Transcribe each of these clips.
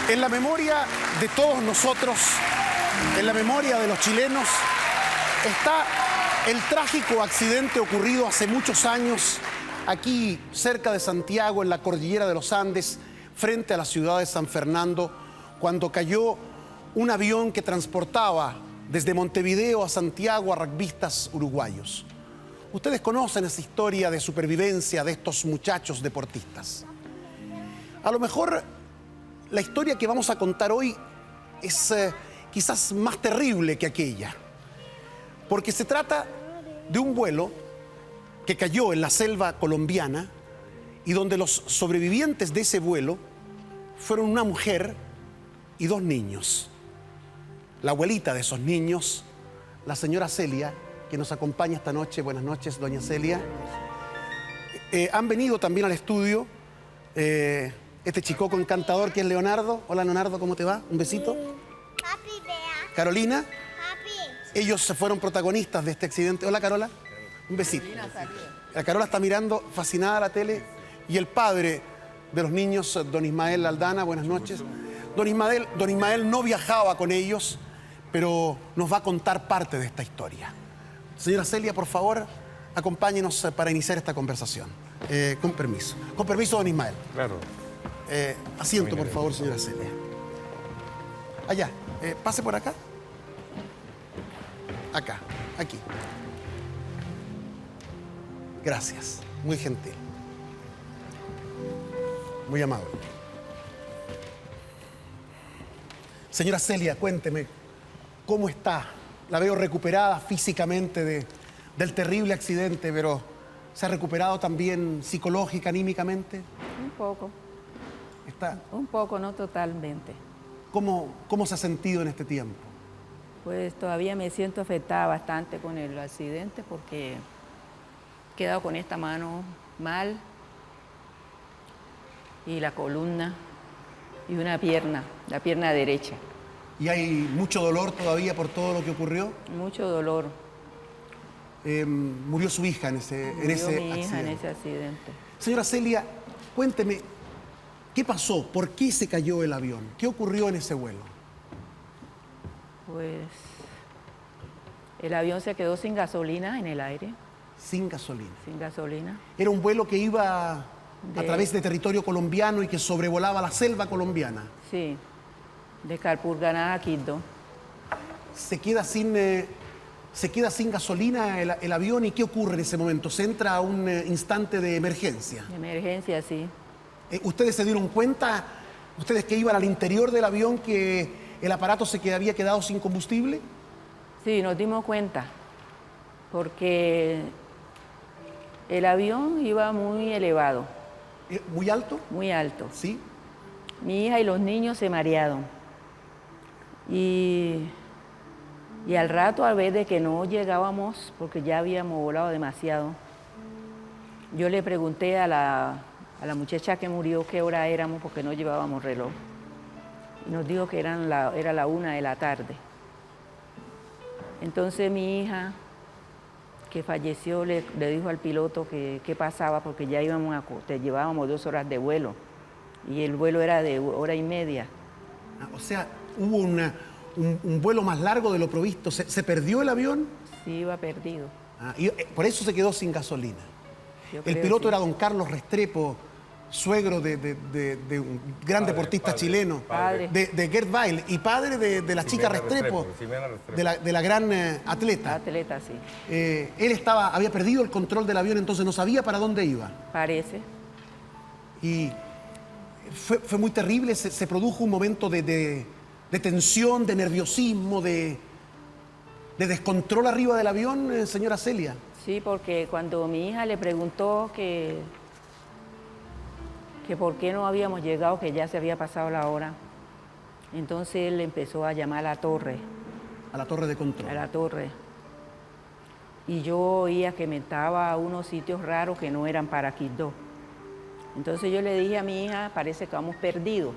En la memoria de todos nosotros, en la memoria de los chilenos, está el trágico accidente ocurrido hace muchos años aquí cerca de Santiago, en la cordillera de los Andes, frente a la ciudad de San Fernando, cuando cayó un avión que transportaba desde Montevideo a Santiago a rugbyistas uruguayos. Ustedes conocen esa historia de supervivencia de estos muchachos deportistas. A lo mejor la historia que vamos a contar hoy es quizás más terrible que aquella, porque se trata de un vuelo que cayó en la selva colombiana y donde los sobrevivientes de ese vuelo fueron una mujer y dos niños. La abuelita de esos niños, la señora Celia, que nos acompaña esta noche. Buenas noches, doña Celia. Han venido también al estudio este chicoco encantador que es Leonardo. Hola, Leonardo, ¿cómo te va? Un besito. Papi, vea. Carolina. Papi. Ellos se fueron protagonistas de este accidente. Hola, Carola. Un besito. La Carola está mirando fascinada la tele. Y el padre de los niños, don Ismael Aldana. Buenas noches. Don Ismael no viajaba con ellos, pero nos va a contar parte de esta historia. Señora Celia, por favor, acompáñenos para iniciar esta conversación. Con permiso. Con permiso, don Ismael. Claro. Asiento, por favor, señora Celia. Allá. Pase por acá. Acá. Aquí. Gracias. Muy gentil. Muy amable. Señora Celia, cuénteme, ¿cómo está? La veo recuperada físicamente del terrible accidente, pero ¿se ha recuperado también psicológica, anímicamente? Un poco. ¿Está? Un poco, no totalmente. ¿Cómo se ha sentido en este tiempo? Pues todavía me siento afectada bastante con el accidente porque he quedado con esta mano mal y la columna y una pierna, la pierna derecha. ¿Y hay mucho dolor todavía por todo lo que ocurrió? Mucho dolor. Murió su hija en ese accidente. Mi hija en ese accidente. Señora Celia, cuénteme, ¿qué pasó? ¿Por qué se cayó el avión? ¿Qué ocurrió en ese vuelo? Pues el avión se quedó sin gasolina en el aire. Sin gasolina. Sin gasolina. Era un vuelo que iba a través de territorio colombiano y que sobrevolaba la selva colombiana. Sí, de Carpurganá a Quibdó. Se queda sin gasolina el avión. ¿Y qué ocurre en ese momento? ¿Se entra a un instante de emergencia? De emergencia, sí. ¿Ustedes se dieron cuenta, ustedes que iban al interior del avión, que el aparato había quedado sin combustible? Sí, nos dimos cuenta, porque el avión iba muy elevado. ¿Muy alto? Muy alto. Sí. Mi hija y los niños se marearon. Y al rato, al ver de que no llegábamos, porque ya habíamos volado demasiado, yo le pregunté a la muchacha que murió qué hora éramos, porque no llevábamos reloj. Y nos dijo que era la 1 de la tarde. Entonces mi hija, que falleció, le dijo al piloto que qué pasaba, porque ya llevábamos 2 horas de vuelo. Y el vuelo era de 1 hora y media. O sea, hubo un vuelo más largo de lo previsto. ¿Se perdió el avión? Sí, iba perdido. Y por eso se quedó sin gasolina. El piloto sí. era don Carlos Restrepo, suegro de un gran deportista chileno, Padre. de Gerd Weil, y padre de la chica Restrepo, de la gran atleta. Atleta, sí. Él había perdido el control del avión, entonces no sabía para dónde iba. Parece. Y fue muy terrible, se produjo un momento de tensión, de nerviosismo, de descontrol arriba del avión, señora Celia. Sí, porque cuando mi hija le preguntó que por qué no habíamos llegado, que ya se había pasado la hora, entonces él empezó a llamar a la torre. A la torre de control. A la torre. Y yo oía que mentaba a unos sitios raros que no eran para Quibdó. Entonces yo le dije a mi hija, parece que vamos perdidos.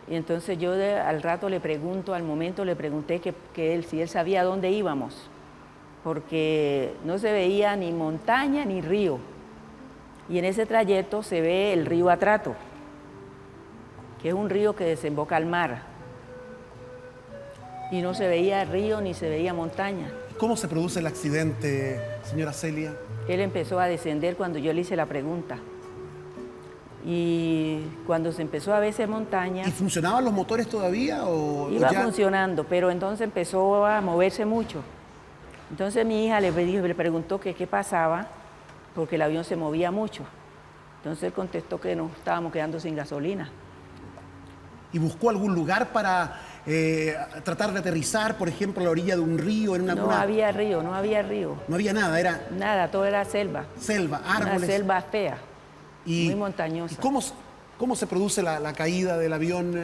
Y entonces yo al rato al momento le pregunté si él sabía dónde íbamos, porque no se veía ni montaña ni río. Y en ese trayecto se ve el río Atrato. que es un río que desemboca al mar. Y no se veía río ni se veía montaña. ¿Cómo se produce el accidente, señora Celia? Él empezó a descender cuando yo le hice la pregunta. Y cuando se empezó a ver esa montaña, ¿Y funcionaban los motores todavía o iba ya? funcionando, pero entonces empezó a moverse mucho. Entonces mi hija le preguntó que qué pasaba, porque el avión se movía mucho. Entonces él contestó que nos estábamos quedando sin gasolina. ¿Y buscó algún lugar para tratar de aterrizar, por ejemplo, a la orilla de un río? No había río, no había río. No había nada, era Nada, todo era selva. selva, Una árboles. selva fea, Y, muy montañosa. ¿y cómo se produce la caída del avión?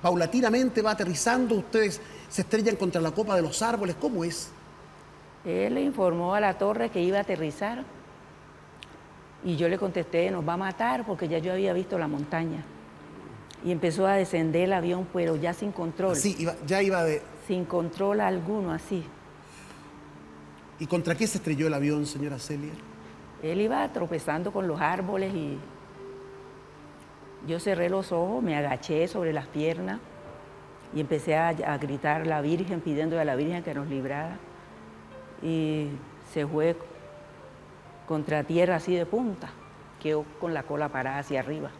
Paulatinamente va aterrizando, ustedes se estrellan contra la copa de los árboles, ¿cómo es? Él le informó a la torre que iba a aterrizar y yo le contesté, nos va a matar porque ya yo había visto la montaña. Y empezó a descender el avión, pero ya sin control. Sí, ya iba de... Sin control alguno, así. ¿Y contra qué se estrelló el avión, señora Celia? Él iba tropezando con los árboles y yo cerré los ojos, me agaché sobre las piernas y empecé a gritar a la Virgen, pidiendo a la Virgen que nos librara. Y se fue contra tierra así de punta, quedó con la cola parada hacia arriba.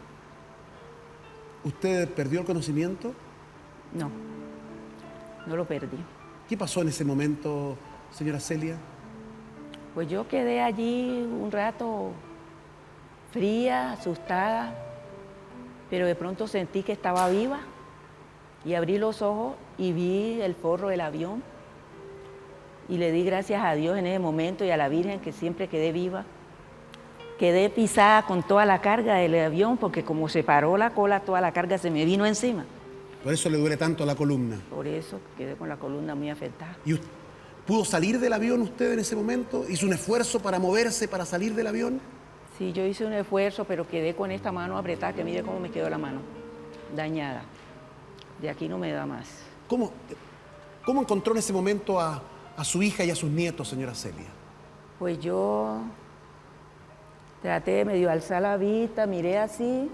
¿Usted perdió el conocimiento? No, no lo perdí. ¿Qué pasó en ese momento, señora Celia? Pues yo quedé allí un rato fría, asustada, pero de pronto sentí que estaba viva y abrí los ojos y vi el forro del avión y le di gracias a Dios en ese momento y a la Virgen que siempre quedé viva. Quedé pisada con toda la carga del avión porque como se paró la cola, toda la carga se me vino encima. Por eso le duele tanto la columna. Por eso quedé con la columna muy afectada. ¿Y pudo salir del avión usted en ese momento? ¿Hizo un esfuerzo para moverse, para salir del avión? Sí, yo hice un esfuerzo, pero quedé con esta mano apretada, que mire cómo me quedó la mano, dañada. De aquí no me da más. ¿Cómo encontró en ese momento a su hija y a sus nietos, señora Celia? Pues yo traté de medio alzar la vista, miré así,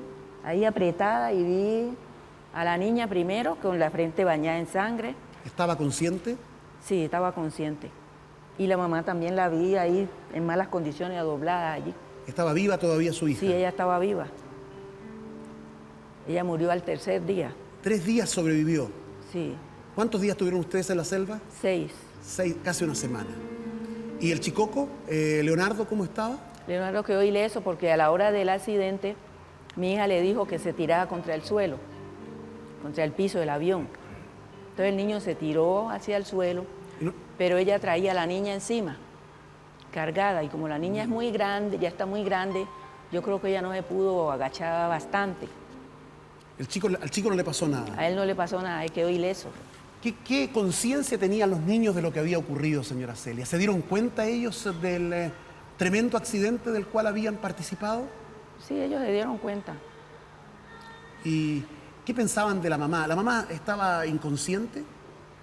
ahí apretada y vi a la niña primero con la frente bañada en sangre. ¿Estaba consciente? Sí, estaba consciente. Y la mamá también la vi ahí en malas condiciones, doblada allí. ¿Estaba viva todavía su hija? Sí, ella estaba viva. Ella murió al tercer día. 3 días sobrevivió. Sí, ¿Cuántos días tuvieron ustedes en la selva? 6. 6, casi una semana. ¿Y el chicoco, Leonardo, cómo estaba? Leonardo quedó ileso porque a la hora del accidente mi hija le dijo que se tiraba contra el suelo, contra el piso del avión. Entonces el niño se tiró hacia el suelo, pero ella traía a la niña encima, cargada, y como la niña es muy grande, ya está muy grande, yo creo que ella no se pudo agachar bastante. Al chico no le pasó nada. A él no le pasó nada, él quedó ileso. ¿Qué conciencia tenían los niños de lo que había ocurrido, señora Celia? ¿Se dieron cuenta ellos del tremendo accidente del cual habían participado? Sí, ellos se dieron cuenta. ¿Y qué pensaban de la mamá? ¿La mamá estaba inconsciente?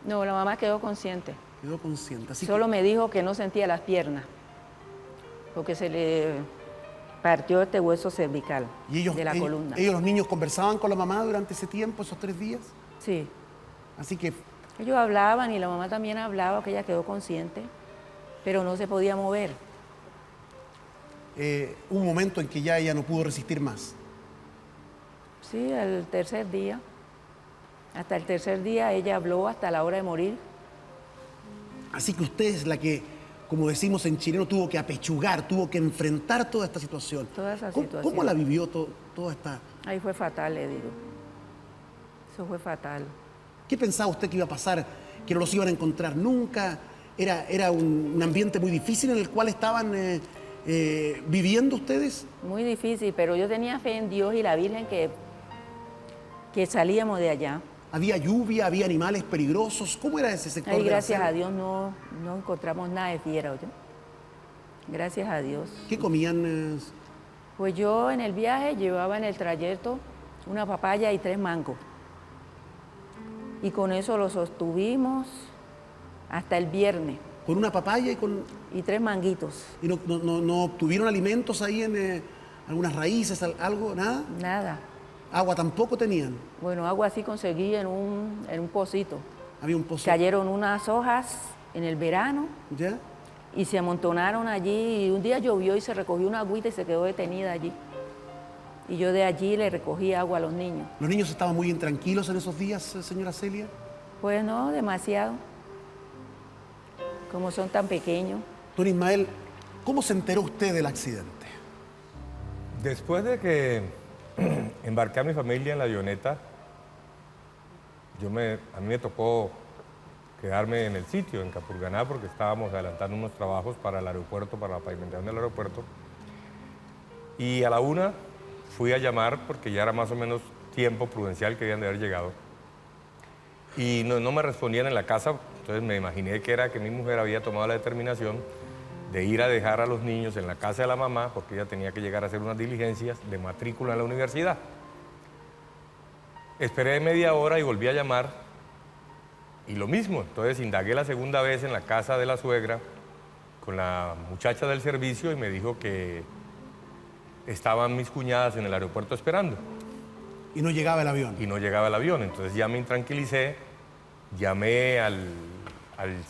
No, la mamá quedó consciente. Quedó consciente. Así Solo me dijo que no sentía las piernas, porque se le partió este hueso cervical de la columna. ¿Ellos, los niños, conversaban con la mamá durante ese tiempo, esos 3 días? Sí. Así que Ellos hablaban y la mamá también hablaba, que ella quedó consciente, pero no se podía mover. hubo un momento en que ya ella no pudo resistir más. Sí, el tercer día. Hasta el tercer día ella habló hasta la hora de morir. Así que usted es la que, como decimos en chileno, tuvo que apechugar, tuvo que enfrentar toda esta situación. Toda esa ¿Cómo, situación. ¿Cómo la vivió toda esta...? Ahí fue fatal, le digo. Eso fue fatal. ¿Qué pensaba usted que iba a pasar? ¿Que no los iban a encontrar nunca? ¿Era un ambiente muy difícil en el cual estaban viviendo ustedes? Muy difícil, pero yo tenía fe en Dios y la Virgen que salíamos de allá. ¿Había lluvia? ¿Había animales peligrosos? ¿Cómo era ese sector? Ahí, de la gracias selva? a Dios, no encontramos nada de fiera, ¿oye? Gracias a Dios. ¿Qué comían? Pues yo en el viaje llevaba en el trayecto una papaya y 3 mangos. Y con eso lo sostuvimos hasta el viernes. ¿Con una papaya Y 3 manguitos. y no obtuvieron alimentos ahí en algunas raíces, algo, nada? Nada. Agua tampoco tenían. Bueno, agua sí conseguí en un pocito. Había un pozo. Cayeron unas hojas en el verano ¿Ya? y se amontonaron allí. Y un día llovió y se recogió una agüita y se quedó detenida allí. Y yo de allí le recogí agua a los niños. ¿Los niños estaban muy intranquilos en esos días, señora Celia? Pues no, demasiado. Como son tan pequeños. Don Ismael, ¿cómo se enteró usted del accidente? Después de que embarqué a mi familia en la avioneta, a mí me tocó quedarme en el sitio, en Capurganá, porque estábamos adelantando unos trabajos para el aeropuerto, para la pavimentación del aeropuerto. Y a la 1 fui a llamar, porque ya era más o menos tiempo prudencial que habían de haber llegado. Y no me respondían en la casa, entonces me imaginé que era que mi mujer había tomado la determinación de ir a dejar a los niños en la casa de la mamá, porque ella tenía que llegar a hacer unas diligencias de matrícula en la universidad. Esperé media hora y volví a llamar, y lo mismo. Entonces indagué la segunda vez en la casa de la suegra con la muchacha del servicio y me dijo que estaban mis cuñadas en el aeropuerto esperando. Y no llegaba el avión. Y no llegaba el avión. Entonces ya me intranquilicé, llamé al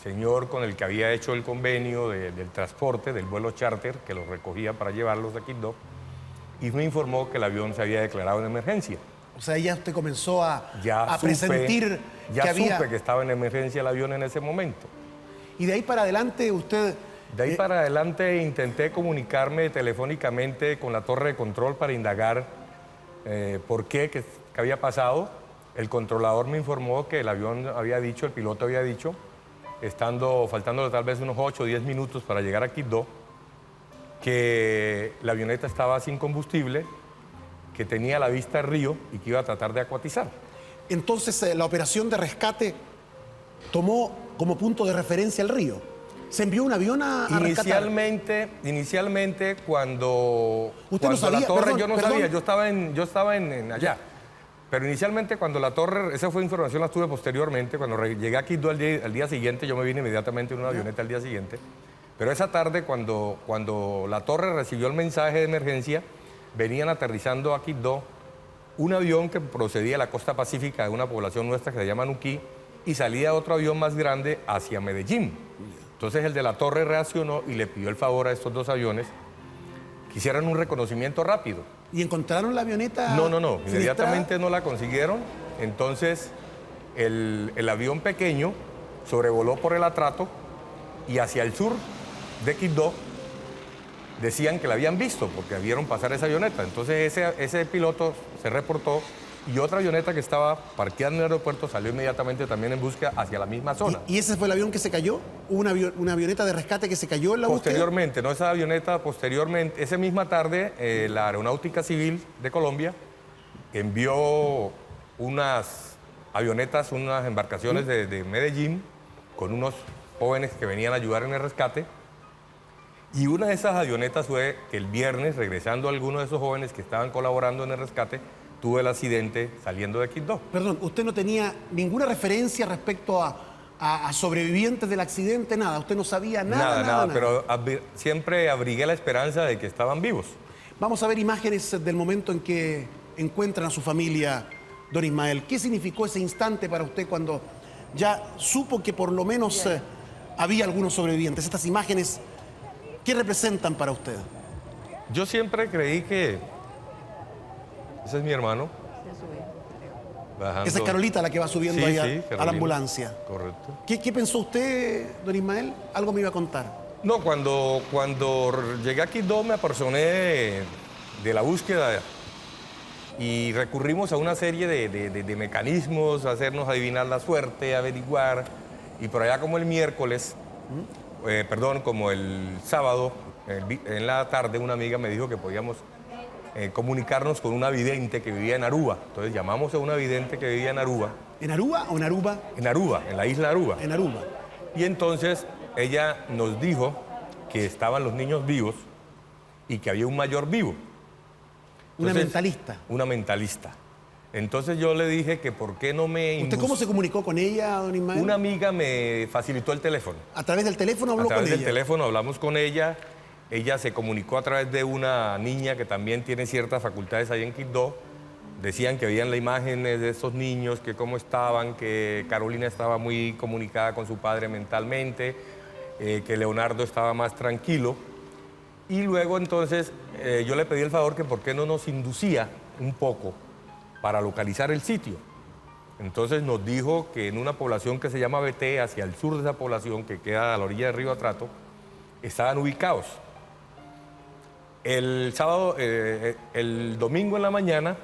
señor con el que había hecho el convenio del transporte, del vuelo charter, que los recogía para llevarlos de Quibdó, y me informó que el avión se había declarado en emergencia. O sea, ya usted comenzó a Supe presentir que había... supe que estaba en emergencia el avión en ese momento. Y de ahí para adelante usted... De ahí para adelante intenté comunicarme telefónicamente con la torre de control para indagar por qué había pasado. El controlador me informó que el avión había dicho, el piloto había dicho, faltando tal vez unos 8 o 10 minutos para llegar a Quibdó, que la avioneta estaba sin combustible, que tenía a la vista el río y que iba a tratar de acuatizar. Entonces la operación de rescate tomó como punto de referencia el río. ¿Se envió un avión a rescatar? Inicialmente cuando no sabía, la torre, perdón, yo no perdón. sabía, yo estaba en allá. Pero inicialmente cuando la torre, esa fue información, la tuve posteriormente, cuando llegué a Quibdó al día siguiente, yo me vine inmediatamente en una avioneta al día siguiente. Pero esa tarde, cuando la torre recibió el mensaje de emergencia, venían aterrizando a Quibdó un avión que procedía a la costa pacífica de una población nuestra que se llama Nuquí y salía otro avión más grande hacia Medellín. Entonces el de la torre reaccionó y le pidió el favor a estos dos aviones que hicieran un reconocimiento rápido. ¿Y encontraron la avioneta? No, sinistrada? inmediatamente no la consiguieron. Entonces el avión pequeño sobrevoló por el atrato y hacia el sur de Quibdó decían que la habían visto porque vieron pasar esa avioneta. Entonces ese piloto se reportó y otra avioneta que estaba parqueada en el aeropuerto salió inmediatamente también en búsqueda hacia la misma zona. ¿Y ese fue el avión que se cayó? ¿Hubo una avioneta de rescate que se cayó en la búsqueda? Posteriormente, no esa avioneta, posteriormente, esa misma tarde, la Aeronáutica Civil de Colombia envió unas avionetas, unas embarcaciones de Medellín con unos jóvenes que venían a ayudar en el rescate. Y una de esas avionetas fue que el viernes, regresando a algunos de esos jóvenes que estaban colaborando en el rescate, tuvo el accidente saliendo de Quibdó. Perdón, ¿usted no tenía ninguna referencia respecto a sobrevivientes del accidente? Nada, usted no sabía nada. Pero siempre abrigué la esperanza de que estaban vivos. Vamos a ver imágenes del momento en que encuentran a su familia, don Ismael. ¿Qué significó ese instante para usted cuando ya supo que por lo menos había algunos sobrevivientes? Estas imágenes, ¿qué representan para usted? Yo siempre creí que... Ese es mi hermano. Bajando. Esa es Carolita la que va subiendo ahí a la Carolina. ambulancia. Correcto. ¿Qué pensó usted, don Ismael? Algo me iba a contar. No, cuando llegué a Quibdó me apersoné de la búsqueda y recurrimos a una serie de mecanismos, hacernos adivinar la suerte, averiguar. Y por allá como el miércoles, como el sábado, en la tarde, una amiga me dijo que podíamos comunicarnos con una vidente que vivía en Aruba. Entonces llamamos a una vidente que vivía en Aruba. ¿En Aruba o en Aruba? En Aruba, en la isla Aruba. En Aruba. Y entonces ella nos dijo que estaban los niños vivos y que había un mayor vivo. Una mentalista. Una mentalista. Entonces yo le dije que por qué no me... ¿Usted cómo se comunicó con ella, don Ismael? Una amiga me facilitó el teléfono. ¿A través del teléfono habló con ella? A través del teléfono hablamos con ella. Ella se comunicó a través de una niña que también tiene ciertas facultades ahí en Quibdó. decían que veían las imágenes de esos niños, que cómo estaban, que Carolina estaba muy comunicada con su padre mentalmente, que Leonardo estaba más tranquilo. Y luego entonces yo le pedí el favor que por qué no nos inducía un poco para localizar el sitio. Entonces nos dijo que en una población que se llama Beté, hacia el sur de esa población, que queda a la orilla del río Atrato, estaban ubicados. El domingo en la mañana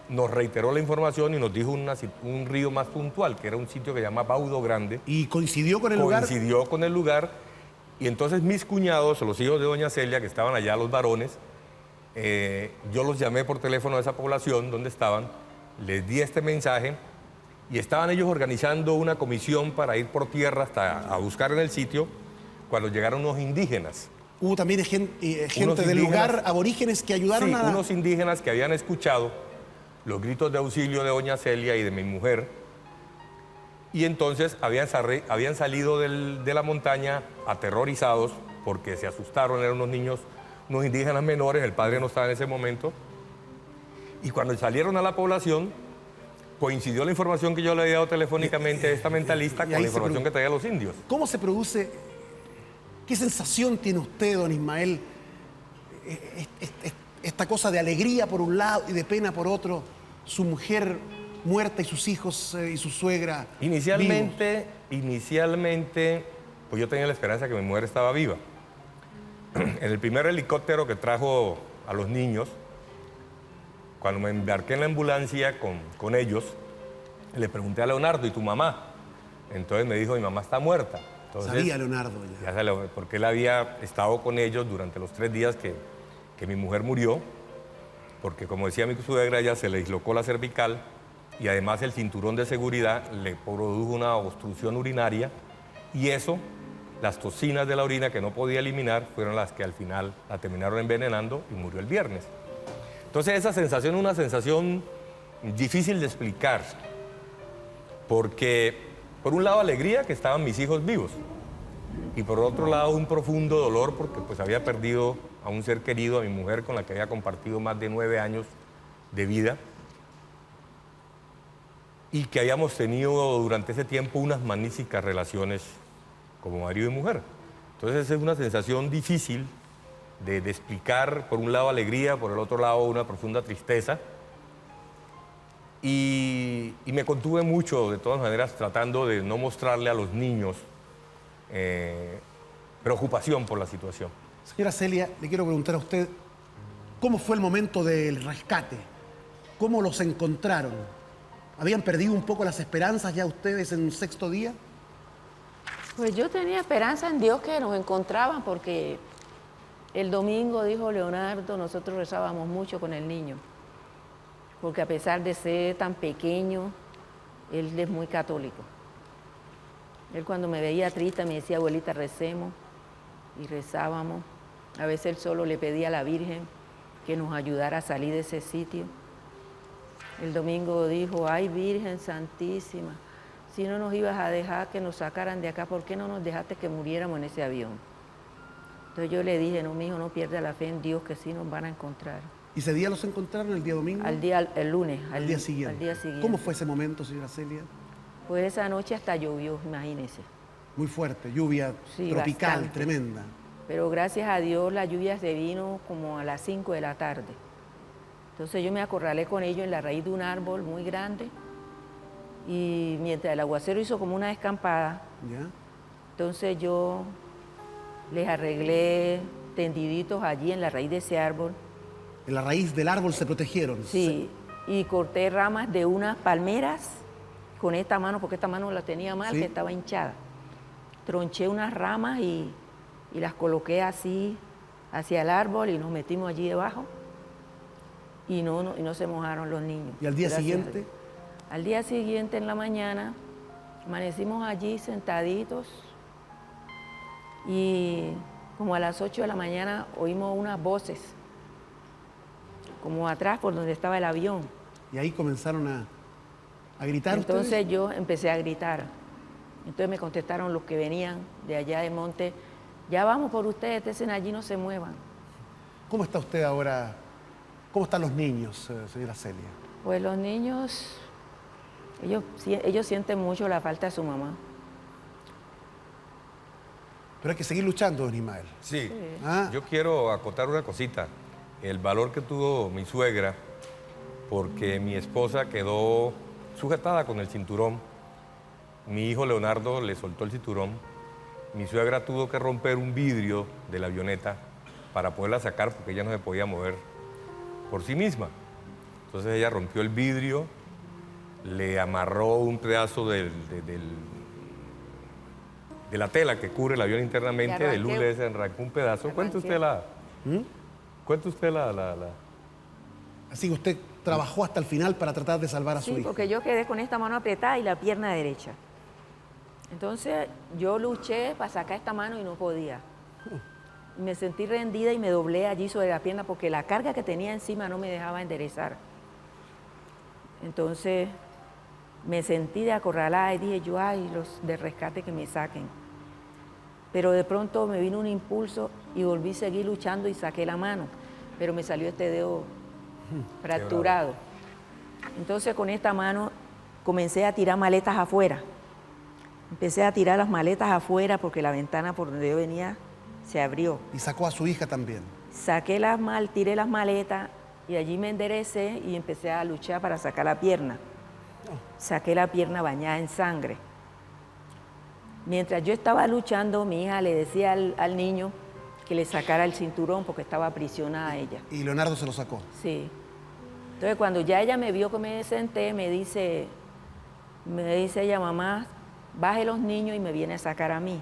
nos reiteró la información y nos dijo un río más puntual, que era un sitio que se llama Baudo Grande. ¿Y coincidió con el lugar? Coincidió con el lugar. Y entonces mis cuñados, los hijos de doña Celia, que estaban allá, los varones, yo los llamé por teléfono a esa población donde estaban, les di este mensaje y estaban ellos organizando una comisión para ir por tierra hasta a buscar en el sitio cuando llegaron unos indígenas. Hubo también gente del indígenas, lugar, aborígenes, que ayudaron sí, a... unos indígenas que habían escuchado los gritos de auxilio de doña Celia y de mi mujer, y entonces habían salido de la montaña aterrorizados porque se asustaron, eran unos niños, unos indígenas menores, el padre no estaba en ese momento, y cuando salieron a la población, coincidió la información que yo le había dado telefónicamente a esta mentalista con la información que traían los indios. ¿Cómo se produce, qué sensación tiene usted, don Ismael, esta cosa de alegría por un lado y de pena por otro, su mujer muerta y sus hijos y su suegra Inicialmente, pues yo tenía la esperanza que mi mujer estaba viva. En el primer helicóptero que trajo a los niños, cuando me embarqué en la ambulancia con ellos, le pregunté a Leonardo, ¿y tu mamá? Entonces me dijo, mi mamá está muerta. Entonces, sabía Leonardo ya. Porque él había estado con ellos durante los 3 días que mi mujer murió, porque como decía mi suegra, ella se le dislocó la cervical y además el cinturón de seguridad le produjo una obstrucción urinaria y eso, las toxinas de la orina que no podía eliminar, fueron las que al final la terminaron envenenando y murió el viernes. Entonces esa sensación es una sensación difícil de explicar, porque por un lado alegría que estaban mis hijos vivos y por otro lado un profundo dolor porque pues había perdido a un ser querido, a mi mujer con la que había compartido más de 9 años de vida y que habíamos tenido durante ese tiempo unas magníficas relaciones como marido y mujer. Entonces es una sensación difícil de explicar, por un lado alegría, por el otro lado una profunda tristeza. Y me contuve mucho, de todas maneras, tratando de no mostrarle a los niños preocupación por la situación. Señora Celia, le quiero preguntar a usted, ¿cómo fue el momento del rescate? ¿Cómo los encontraron? ¿Habían perdido un poco las esperanzas ya ustedes en un 6º día? Pues yo tenía esperanza en Dios que nos encontraban porque el domingo, dijo Leonardo, nosotros rezábamos mucho con el niño. Porque a pesar de ser tan pequeño, él es muy católico. Él cuando me veía triste me decía, abuelita, recemos, y rezábamos. A veces él solo le pedía a la Virgen que nos ayudara a salir de ese sitio. El domingo dijo, ay Virgen Santísima, si no nos ibas a dejar que nos sacaran de acá, ¿por qué no nos dejaste que muriéramos en ese avión? Entonces yo le dije, no, mi hijo, no pierda la fe en Dios, que sí nos van a encontrar. ¿Y ese día los encontraron, el día domingo? El lunes. Al día siguiente. Al día siguiente. ¿Cómo fue ese momento, señora Celia? Pues esa noche hasta llovió, imagínese. Muy fuerte, lluvia tropical, bastante. tremenda. Pero gracias a Dios la lluvia se vino como a las 5 de la tarde. Entonces yo me acorralé con ellos en la raíz de un árbol muy grande y mientras el aguacero hizo como una descampada, ¿Ya? entonces yo les arreglé tendiditos allí en la raíz de ese árbol. En la raíz del árbol se protegieron. Sí, y corté ramas de unas palmeras con esta mano, porque esta mano la tenía mal, Sí. que estaba hinchada. Tronché unas ramas y las coloqué así hacia el árbol y nos metimos allí debajo y no se mojaron los niños. ¿Y al día Gracias siguiente? a Dios. Al día siguiente en la mañana amanecimos allí sentaditos y como a las 8 de la mañana oímos unas voces como atrás por donde estaba el avión. Y ahí comenzaron a gritar Entonces ustedes. yo empecé a gritar. Entonces me contestaron los que venían de allá de monte, ya vamos por ustedes, estén allí, no se muevan. ¿Cómo está usted ahora? ¿Cómo están los niños, señora Celia? Pues los niños, ellos sienten mucho la falta de su mamá. Pero hay que seguir luchando, don Ismael. Sí, Ah. yo quiero acotar una cosita. El valor que tuvo mi suegra, porque mi esposa quedó sujetada con el cinturón. Mi hijo Leonardo le soltó el cinturón. Mi suegra tuvo que romper un vidrio de la avioneta para poderla sacar porque ella no se podía mover por sí misma. Entonces ella rompió el vidrio, le amarró un pedazo de la tela que cubre el avión internamente, de luz le arrancó un pedazo. Cuente usted la... Así que usted trabajó hasta el final para tratar de salvar a su Sí, hijo. porque yo quedé con esta mano apretada y la pierna derecha. Entonces yo luché para sacar esta mano y no podía. Me sentí rendida y me doblé allí sobre la pierna porque la carga que tenía encima no me dejaba enderezar. Entonces me sentí de acorralada y dije yo, ay, los de rescate que me saquen. Pero de pronto me vino un impulso y volví a seguir luchando y saqué la mano, pero me salió este dedo fracturado. Entonces con esta mano comencé a tirar maletas afuera. Empecé a tirar las maletas afuera porque la ventana por donde yo venía se abrió. Y sacó a su hija también. Tiré las maletas y allí me enderecé y empecé a luchar para sacar la pierna. Saqué la pierna bañada en sangre. Mientras yo estaba luchando, mi hija le decía al niño que le sacara el cinturón porque estaba aprisionada ella. Y Leonardo se lo sacó. Sí. Entonces cuando ya ella me vio que me senté, me dice ella, mamá, baje los niños y me viene a sacar a mí.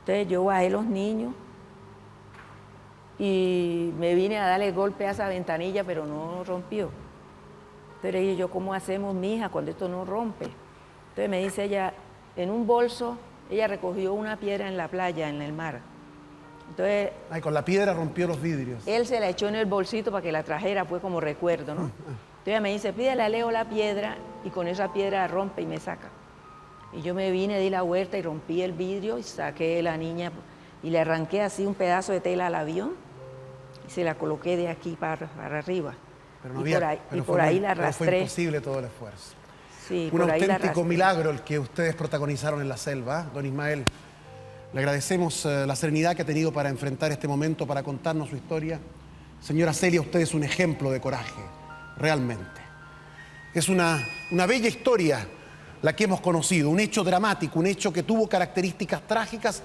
Entonces yo bajé los niños y me vine a darle golpe a esa ventanilla, pero no rompió. Entonces le dije yo, ¿cómo hacemos, mija, cuando esto no rompe? Entonces me dice ella, en un bolso, ella recogió una piedra en la playa, en el mar. Entonces Ay, con la piedra rompió los vidrios. él se la echó en el bolsito para que la trajera, fue como recuerdo, ¿no? Entonces ella me dice, pídele a Leo la piedra y con esa piedra rompe y me saca. Y yo me vine, di la vuelta y rompí el vidrio y saqué a la niña y le arranqué así un pedazo de tela al avión y se la coloqué de aquí para arriba. Pero no y había, por ahí la pero fue arrastré. imposible todo el esfuerzo. Sí, Un por ahí la auténtico arrastré. milagro el que ustedes protagonizaron en la selva, ¿eh? Don Ismael. Le agradecemos la serenidad que ha tenido para enfrentar este momento, para contarnos su historia. Señora Celia, usted es un ejemplo de coraje, realmente. Es una bella historia la que hemos conocido, un hecho dramático, un hecho que tuvo características trágicas,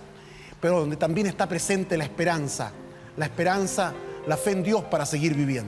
pero donde también está presente la esperanza, la fe en Dios para seguir viviendo.